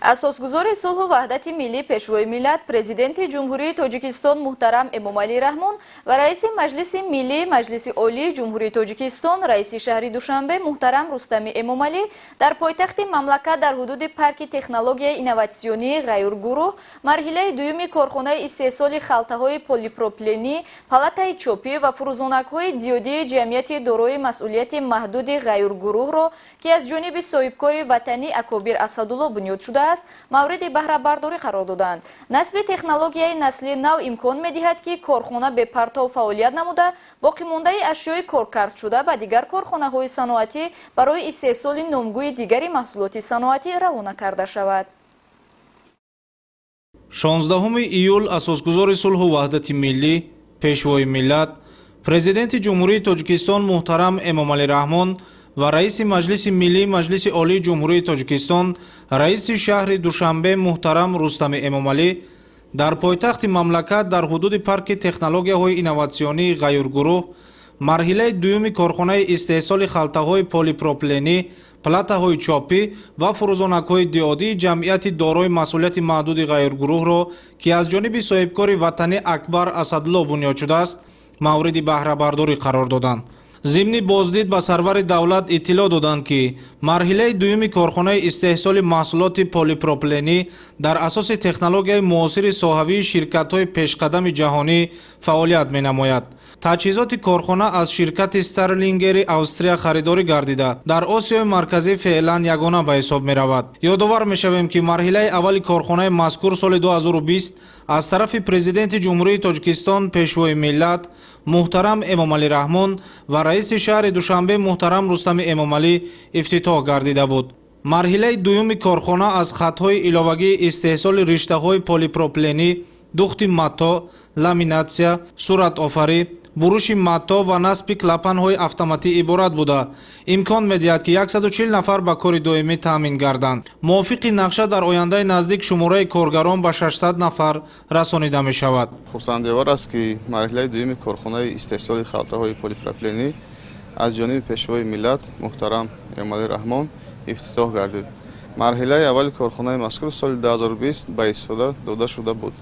اساسگزار صلح و وحدت ملی پیشوای ملت پرزیدنت جمهوری تاجیکستان محترم امامعلی رحمان و رئیس مجلس ملی مجلس عالی جمهوری تاجیکستان رئیس شهر دوشنبه محترم رستم امامعلی در پایتخت مملکت در حدود پارک تکنولوژی اینوواسیونی غیرگروه مرحله دوم کارخانه استحصال خلطه‌های پلیپروپیلنی، پالاتای چوبی و فروزنک‌های دیودی جمعیت دارای مسئولیت محدود غیرگروه را که از جانب صاحبکار وطنی اکابر اسدالله بنیاد شده است مورد بهره برداری قرار دادند. نصب تکنولوژی نسل نو امکان می‌دهد که کارخانه به پرتو فعالیت نموده باقی مانده اشیاء کارکرد شده به دیگر کارخانه‌های صنعتی برای استحصال نامگوی دیگری محصولات صنعتی روانه کرده شود. 16 ایول اساسگزار صلح و وحدت ملی پیشوای ملت پرزیدنت جمهوری تاجیکستان محترم امامعلی رحمان و رئیس مجلس ملی مجلس عالی جمهوری تاجیکستان رئیس شهر دوشنبه محترم رستم امامعلی در پایتخت مملکت در حدود پارک تکنولوژی‌های اینوواسیونی غیرگروه مرحله دوم کارخانه استحصال خلطه‌های پلیپروپیلنی، پلاته‌های چوبی و فروزنک‌های دیودی جمعیت دارای مسئولیت محدود غیرگروه را که از جانب صاحبکار وطنی اکبر اسدالله بنیاد شده است مورد بهره برداری قرار دادند. ضمن بازدید به سرور دولت اطلاع دادند که مرحله دوم کارخانه استحصال محصولات پلیپروپیلنی در اساس تکنولوژی معاصر صحوی شرکت‌های پیشقدم جهانی فعالیت می‌نماید. تجهیزات کارخانه از شرکت استرلینگر استریا خریداری گردیده در آسیای مرکزی فعلا یگانه به حساب می‌رود. یادآور می‌شویم که مرحله اول کارخانه مذکور سال 2020 از طرف پرزیدنت جمهوری تاجیکستان پیشوای ملت محترم امامعلی رحمان و رئیس شهر دوشنبه محترم رستم امامعلی افتتاح گردیده بود. مرحله دوم کارخانه از خطهای علاوگی استحصال رشته‌های پلیپروپیلنی، دوخت متا، لامیناسیا، صورت آفری، بروش متا و نصب کلپن‌های اتوماتیک عبارت بوده امکان می‌دهد که 140 نفر به کار دائمی تامین گردند. موافق نقشه در آینده نزدیک شماره کارگران به 600 نفر رسانیده می‌شود. خرسندآور است که مرحله دوم کارخانه استحصال خلطه‌های پلیپروپیلنی از جانب پیشوای ملت محترم امامعلی رحمان افتتاح گردید. مرحله اول کارخانه مذکور سال 2020 به استفاده داده شده بود.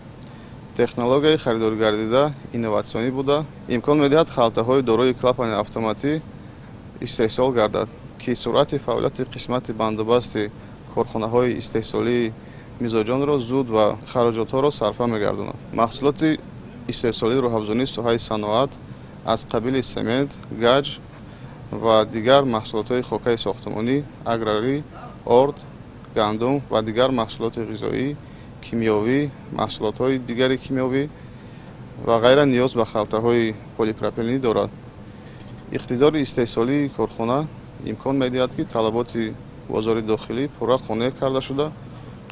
تکنولوژی خریداری گردیده اینوواسیونی بوده امکان می‌دهد خلطه‌های دارای کلپن اتوماتیک استحصال گردد که سرعت فعالیت قسمت بندوبست کارخانه‌های استحصالی میزاجان را زود و خراجات‌ها را صرفه می‌گرداند. محصولات استحصالی راه‌افزونی ساحه صنعت از قبیل سمنت، گچ و دیگر محصولات خاکی ساختمانی، اگراری، آرد، گندم و دیگر محصولات غذایی کیمیاوی، محصولات‌های دیگر کیمیاوی و غیره نیاز به خلطه‌های پلیپروپیلنی دارد. اقتدار استحصالی کارخانه امکان می‌دهد که طلبات بازار داخلی پورا خانه کرده شده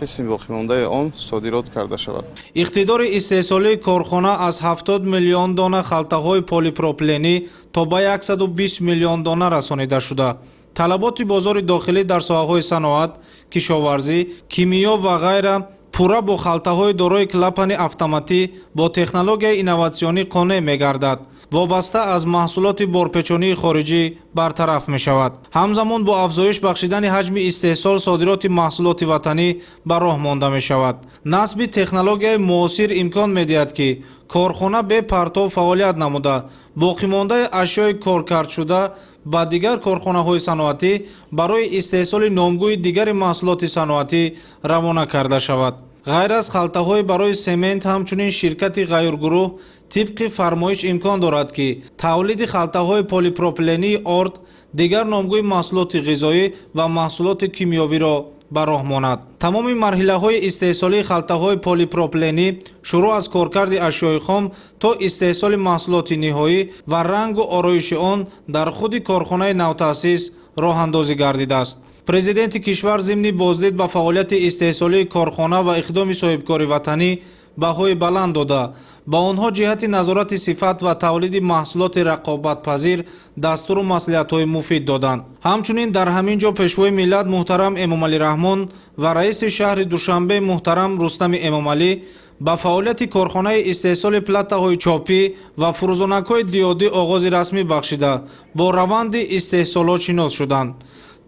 قسم باقی مانده آن صادرات کرده شود. اقتدار استحصالی کارخانه از 70 میلیون دانه خلطه‌های پلیپروپیلنی تا به 120 میلیون دانه رسانیده شده. طلبات بازار داخلی در ساحه‌های صنعت، کشاورزی، کیمیا و غیره پورا با خلطه‌های دارای کلپن اتوماتیک با تکنولوژی اینوواسیونی قانع می‌گردد. وابسته از محصولات بارپیچانی خارجی برطرف می‌شود. همزمان با افزایش بخشیدن حجم استحصال صادرات محصولات وطنی به راه مانده می‌شود. نصب تکنولوژی معاصر امکان می‌دهد که کارخانه به پرتو فعالیت نموده باقی مانده اشیاء کارکرد شده با دیگر کارخانه‌های صنعتی برای استحصال نامگوی دیگر محصولات صنعتی روانه کرده شود. غیر از خلطه‌های برای سمنت همچنین شرکت غیرگروه طبق فرمایش امکان دارد که تولید خلطه‌های پلیپروپیلنی آرد دیگر نامگوی محصولات غذایی و محصولات کیمیاوی را به راه ماند. تمام مرحله‌های استحصالی خلطه‌های پلیپروپیلنی شروع از کارکرد اشیاء خام تا استحصال محصولات نهایی و رنگ و آرایش آن در خود کارخانه نوتأسیس راه اندازی گردیده است. پرزیدنت کشور ضمن بازدید به فعالیت استحصالی کارخانه و اقدام صاحبکار وطنی بهای بلند داده با آنها جهت نظارت صفت و تولید محصولات رقابت پذیر دستور و مصلحت‌های مفید دادند. همچنین در همین جا پیشوای ملت محترم امامعلی رحمان و رئیس شهر دوشنبه محترم رستم امامعلی با فعالیت کارخانه استحصال پلاته‌های چوبی و فروزنک‌های دیودی آغاز رسمی بخشیده با روند استحصالات شناس شدند.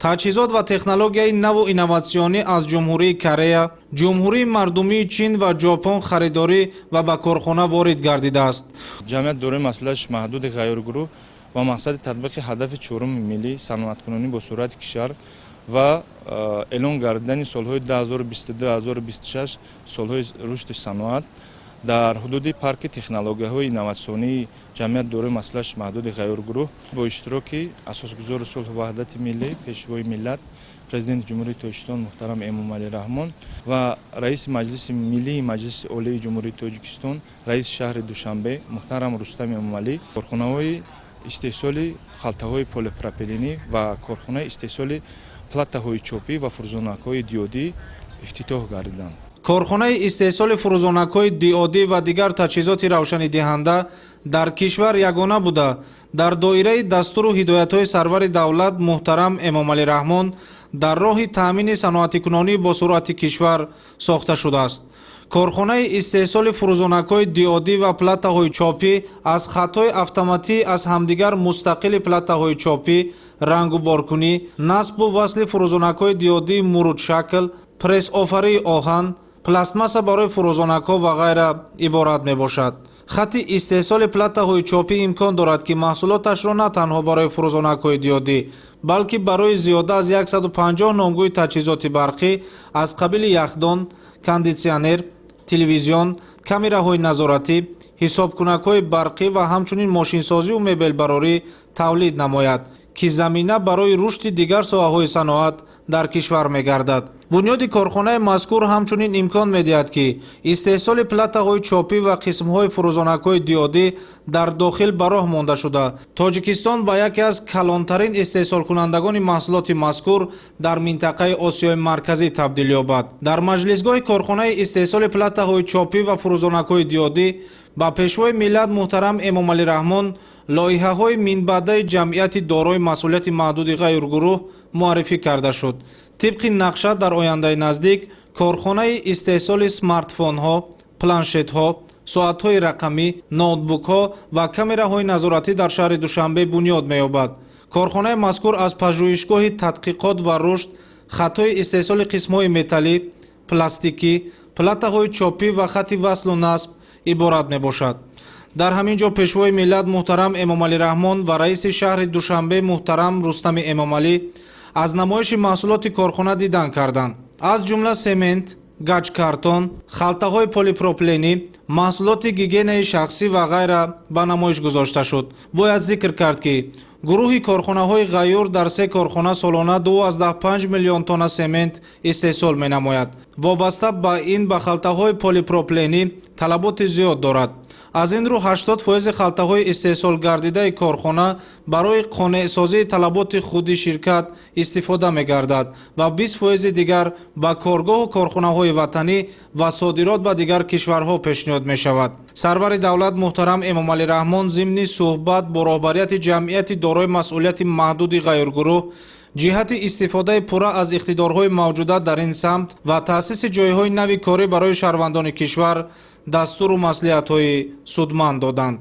таҷҳизот ва технологияи наву инноватсионӣ аз ҷумҳурии Корея, ҷумҳурии мардумии Чин ва Ҷопон харидорӣ ва ба корхона ворид гардидааст. ҷамъият дорои масъулияти маҳдуди ғайргурӯҳ ва мақсади татбиқи ҳадафи чоруми миллии саноаткунонӣ бо суръати кишвар ва эълон гардидани солҳои 2022-2026 солҳои рушди саноат дар ҳудуди парки технологияҳои инноватсионии ҷамъият дорои масъулияти маҳдуди ғайргурӯҳ бо иштироки асосгузори сулҳу ваҳдати миллӣ, пешвои миллат, президенти ҷумҳурии Тоҷикистон муҳтарам Эмомалӣ Раҳмон ва раиси маҷлиси миллии маҷлиси олии ҷумҳурии Тоҷикистон, раиси шаҳри Душанбе муҳтарам Рустам Эмомалӣ, корхонаҳои истеҳсоли халтаҳои полипропиленӣ ва корхонаи истеҳсоли платаҳои чопӣ ва фурӯзонакҳои диодӣ ифтитоҳ гардиданд. корхонаи истеҳсоли фурӯзонакҳои диодӣ ва дигар таҷҳизоти равшанидиҳанда дар кишвар ягона буда дар доираи дастуру ҳидоятҳои сарвари давлат муҳтарам Эмомалӣ Раҳмон дар роҳи таъмини саноатикунонӣ бо суръати кишвар сохта шудааст. корхонаи истеҳсоли фурӯзонакҳои диодӣ ва платаҳои чопӣ аз хатҳои автоматӣ аз ҳамдигар мустақили платаҳои чопӣ, рангу боркунӣ, насбу васли фурӯзонакҳои диодии мурудшакл, пресс-офарии оҳан, пластмасса барои фурӯзонакҳо ва ғайра иборат мебошад. хати истеҳсоли платаҳои чопӣ имкон дорад ки маҳсулоташро на танҳо барои фурӯзонакҳои диодӣ, балки барои зиёда аз 150 номгӯи таҷҳизоти барқӣ аз қабили яхдон, кондитсионер, телевизион, камераҳои назоратӣ, ҳисобкунакҳои барқӣ ва ҳамчунин мошинсозию мебелбарорӣ тавлид намояд, ки замина барои рушди дигар соҳаҳои саноат дар кишвар мегардад. бунёди корхонаи мазкур ҳамчунин имкон медиҳад ки истеҳсоли платаҳои чопӣ ва қисмҳои фурӯзонакҳои диодӣ дар дохил ба роҳ монда шуда, Тоҷикистон ба яке аз калонтарин истеҳсолкунандагони маҳсулоти мазкур дар минтақаи Осиёи марказӣ табдил ёбад. дар маҷлисгоҳи корхонаи истеҳсоли платаҳои чопӣ ва фурӯзонакҳои диодӣ ба пешвои миллат муҳтарам Эмомалӣ Раҳмон лоиҳаҳои минбаъдаи ҷамъияти дорои масъулияти маҳдуди ғайргурӯҳ муаррифӣ карда шуд. тибқи нақша дар ояндаи наздик корхонаи истеҳсоли смартфонҳо, планшетҳо, соатҳои рақамӣ, ноутбукҳо ва камераҳои назоратӣ дар шаҳри Душанбе бунёд меёбад. корхонаи мазкур аз пажӯҳишгоҳи тадқиқот ва рушд хатҳои истеҳсоли қисмҳои металлӣ, пластикӣ, платаҳои чопӣ ва хати васлу насб иборат мебошад. дар ҳамин ҷо пешвои миллат муҳтарам Эмомалӣ Раҳмон ва раиси шаҳри Душанбе муҳтарам Рустами Эмомалӣ аз намоиши маҳсулоти корхона дидан карданд. аз ҷумла семент, гаҷкартон, халтаҳои полипропленӣ, маҳсулоти гигиенаи шахсӣ ва ғайра ба намоиш гузошта шуд. бояд зикр кард ки гурӯҳи корхонаҳои ғайюр дар 3 корхона солона 2,5 миллион тонна семент истеҳсол менамояд. вобаста ба ин ба халтаҳои полипропленӣ талаботи зиёд дорад. аз ин рӯ 80% халтаҳои истеҳсол гардидаи корхона барои қонеъсозии талаботи худи ширкат истифода мегардад ва 20% дигар ба коргоҳу корхонаҳои ватанӣ ва содирот ба дигар кишварҳо пешниҳод мешавад. сарвари давлат муҳтарам Эмомалӣ Раҳмон зимни суҳбат бо роҳбарияти ҷамъияти дорои масъулияти маҳдуди ғайргурӯҳ ҷиҳати истифодаи пурра аз иқтидорҳои мавҷуда дар ин самт ва таъсиси ҷойҳои нави корӣ барои шаҳрвандони кишвар дастуру маслиҳатҳои судманд доданд.